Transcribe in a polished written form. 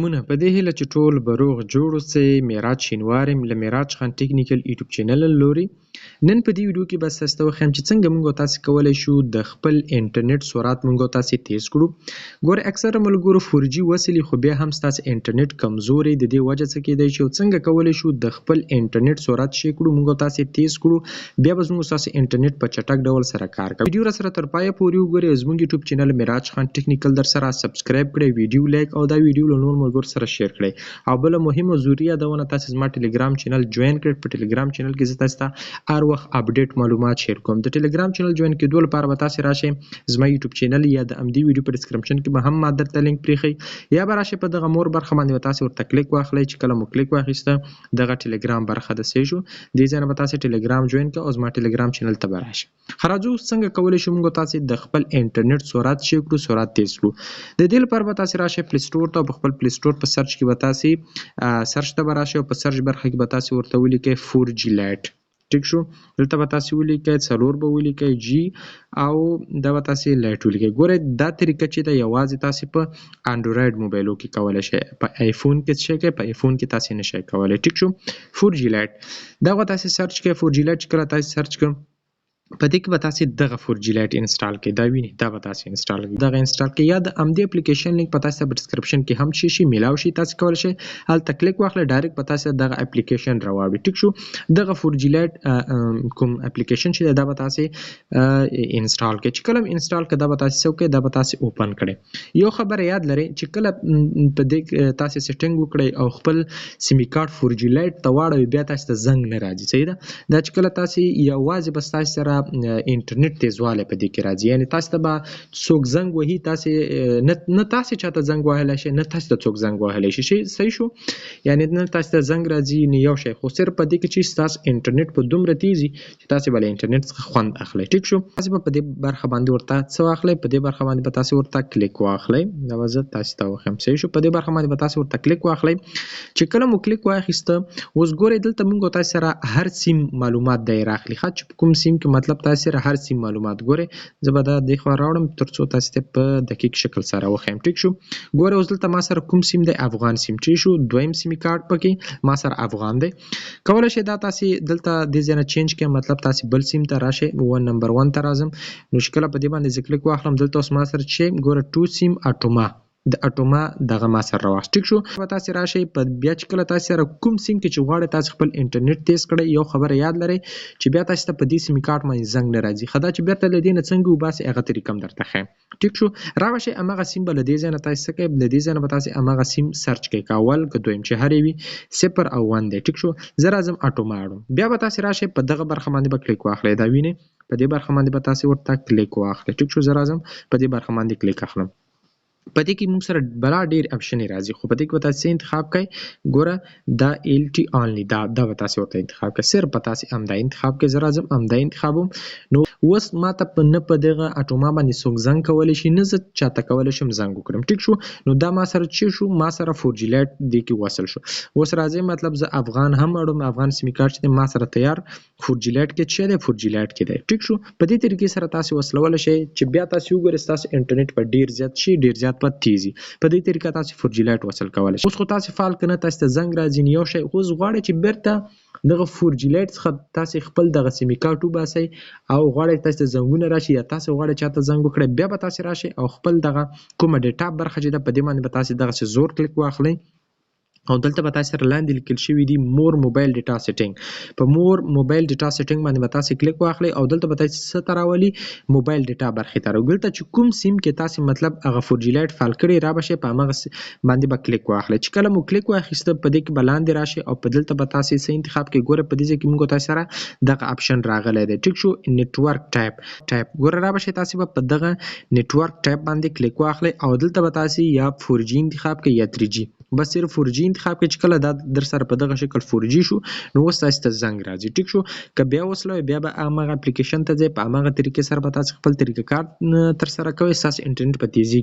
مونه په دې هیله چې ټول به روغ جوړ اوسئ. معراج شینوار یم له معراج خان ټیکنیکل یوټیوب چینل له لوري. نن په دې ویډیو کې به تاسو ته وښیم چې څنګه موږ تاسو کولی شو د خپل انټرنیټ سرعت موږ تاسو تیز کړو. ګوره اکثره ملګرو 4G وصلي خو بیا هم تاسو انټرنیټ کمزوري د دې وجه څه کېدای شي او څنګه کولی شو د خپل انټرنیټ سرعت شي کړو موږ تاسو تیز کړو بیا به موږ تاسو انټرنیټ په چټک ډول سره کار کوي. ویډیو را سره تر پایه پورې وګورئ. زموږ یوټیوب چینل معراج خان ټیکنیکل در سره سبسکرایب کړئ، ویډیو لایک او دا ویډیو له نور ملګرو سره شیر کړئ. او بل مهمه ضروري یادونه تاسو زما ټلګرام چینل جوین کړئ. په ټلګرام چینل کې زه تاسو ته هر وخت اپډیټ معلومات شیر کوم. د ټلګرام چینل جوین کېدو لپاره به تاسو راشئ زما یوټیوب چینل یا د امدی ویډیو په ډسکرپشن کې به هم ما درته لینک پریښی یا به راشئ په دغه مور برخه باندې تاسو ورته کلیک واخلئ. چې کله مو کلیک واخیسته دغه ټلګرام برخه د سې شو دې ځای نه به تاسو ټلګرام جوین کړئ او زما ټلګرام چینل ته به راشئ. راځو څنګه کولی شو موږ تاسو د خپل انټرنیټ سرعت شي کړو، سرعت تیز کړو. د دې لپاره به تاسو راشئ پلی سټور ته. په خپل پلی سټور په سرچ کې به تاسو سرچ ته به راشئ او په سرچ برخه کې به تاسو ورته ولیکئ 4G لایټ. ټیک شو. دلته به تاسو ولیکئ 4 به ولیکئ جی او دا به تاسو لایټ ولیکئ. ګوره دا طریقه چې دا یوازې تاسو په انډراید موبایلو کې کولای شئ، په آیفون کې څه کې په آیفون کې تاسو نشئ کولای. ټیک شو. 4G لایټ دا به تاسو سرچ کړئ. 4G لایټ چې کله تاسو سرچ کړئ په دې کې به تاسو دغه 4G لایټ انسټال کړئ. دا ویني دا به تاسو انسټال کړئ. دغه انسټال کړئ یا د امدی اپلیکیشن لینک په تاسو په ډسکرپشن کې هم شي میلاو شي. تاسو کولی شئ هلته کلیک واخلئ ډایرکټ په تاسو دغه اپلیکیشن راوړي. ټیک شو. دغه 4G لایټ کوم اپلیکیشن چې دا به تاسو انسټال کړئ. چې کله انسټال کړئ دا به تاسو وکړئ دا به تاسو اوپن کړئ. یو خبره یاد لرئ چې کله په دې تاسو سیټینګ وکړئ او خپل سیمی کارت 4G لایټ ته واړوي بیا تاسو ته زنګ نه راځي. صحیح ده. دا چې کله تاسو یوازې بس تاسو سره انټرنیټ تیزواله په دې کې راځي، یعنی تاسو ته به څوک زنګ وهي تاسو نه تاسو چاته زنګ وهلی شئ نه تاسو ته څوک زنګ وهلی شي. صحیح شو. یعنی نه تاسو ته زنګ راځي نه یو شی، خو صرف په دې کې چې تاسو انټرنیټ په دومره تیزي چې تاسو بل انټرنیټ څخه خوند اخلئ. ټیک شو. تاسو په دې برخه باندې ورته څه واخلئ، په دې برخه باندې به تاسو ورته کلیک واخلئ. دا وزه تاسو ته وخم. صحیح شو. په دې برخه باندې به تاسو ورته کلیک واخلئ. چې کله مو کلیک واخیسته اوس ګورئ دلته موږ تاسو سره هر سیم معلومات دی راخلي. ښه چې کوم سیم کې مطلب تاسو سره هر سیم معلومات ګوره زه به دا د خوا راوړم ترڅو تاسو ته په دقیق شکل سره وښیم. ټیک شو. ګوره اوس دلته ما سره کوم سیم دی؟ افغان سیم. ټیک شو. دویم سیمی کارت پکې ما سره افغان دی. کولی شئ دا تاسو دلته د ځای نه چینج کړئ، مطلب تاسو بل سیم ته راشئ. نمبر 1 ته راځم نو چې کله په دې باندې زه کلیک واخلم دلته اوس ما سره چې ګوره 2 سیم اټوما د اټوما دغه ما سره راوست. ټیک شو. په تاسو راشئ په بیا چې کله تاسو سره کوم سیم کې چې غواړئ تاسو خپل انټرنیټ تیز کړئ یو خبره یاد لرئ چې بیا تاسو ته په دې سیمی کارت باندې زنګ نه راځي. خدا چې بیرته له دې نه څنګه وباسئ هغه طریقه هم درته ښیم. ټیک شو. راوشئ هماغه سیم به له دې ځای نه تاسو څه کوئ، له دې ځای نه به تاسو هماغه سیم سرچ کوئ که اول که دویم چې هر وي 0 او 1 دی. ټیک شو. زه راځم اټوما اړم. بیا به تاسو راشئ په دغه برخه باندې به کلیک واخلئ. دا وینئ په دې برخه باندې به تاسو ورته کلیک واخلئ. ټیک شو. زه راځم په دې برخه باندې کلیک اخلم. په دې کې موږ سره بلا ډیر اپشن راځي خو په دې کې به تاسو انتخاب کړئ. ګوره دا LT اونلی دا به تاسو ورته انتخاب کړئ. صرف په تاسو امدا انتخاب کړئ. زه راځم امدا انتخابوم. نو اوس ماته نه په دغه اټوما باندې څوک زنګ کولی شي نه زه چاته کولی شم زنګ وکړم. ټیک شو. نو دا ما سره چې شو ما سره 4G لایټ دې کې وصل شو. اوس راځي مطلب زه افغان هم اړم، افغان سیمی کارت چې ما سره تیار 4G لایټ کې چې دی 4G لایټ کې دی. ټیک شو. په دې طریقې سره تاسو وصلول شئ چې بیا تاسو وګورئ تاسو انټرنیټ په ډیر زیات شي، ډیر زیات په تیزي. په دې طریقه تاسو 4G لایټ وصل کولی شئ. اوس خو تاسو فعال کنه تاسو ته زنګ راځي نه یو شی، خو غواړئ چې بیرته دغه 4G لایټ څخه تاسو خپل دغه سیمی کارت وباسئ او غواړئ تاسو ته زنګونه راشي یا تاسو غواړئ چاته زنګ وکړئ بیا به تاسو راشئ او خپل دغه کومه ډیټا برخه چې ده په دې باندې به تاسو دغسې زور کلیک واخلئ او دلته به تاسو سره لاندې لیکل شوي دي مور موبایل ډیټا سیټینګ. په مور موبایل ډیټا سیټینګ باندې به تاسو کلیک واخلئ او دلته به تاسو څه ته راولي موبایل ډیټا برخې ته راولي. دلته چې کوم سیم کې تاسو مطلب هغه 4G لایټ فعال کړی را بشئ په هماغه باندې به کلیک واخلئ. چې کله مو کلیک واخیسته په دې کې به لاندې راشئ او په دلته به تاسو څه انتخاب کړئ. ګوره په دې ځای کې موږ تاسو سره دغه اپشن راغلی دی. ټیک شو. نیټورک ټایپ ګوره را بشئ تاسو به په دغه نیټورک ټایپ باندې کلیک واخلئ او دلته به تاسو یا 4G انتخاب کړئ یا 3G. بس صرف 4G انتخاب کړئ. چې کله دا در سره په دغه شکل 4G شو نو اوس تاسو ته زنګ راځي. ټیک شو. که بیا وصلوئ بیا به هماغه اپلیکیشن ته ځئ په هماغه طریقې سره به تاسو خپل طریقه کار تر سره کوئ. ستاسو انټرنیټ په تیزي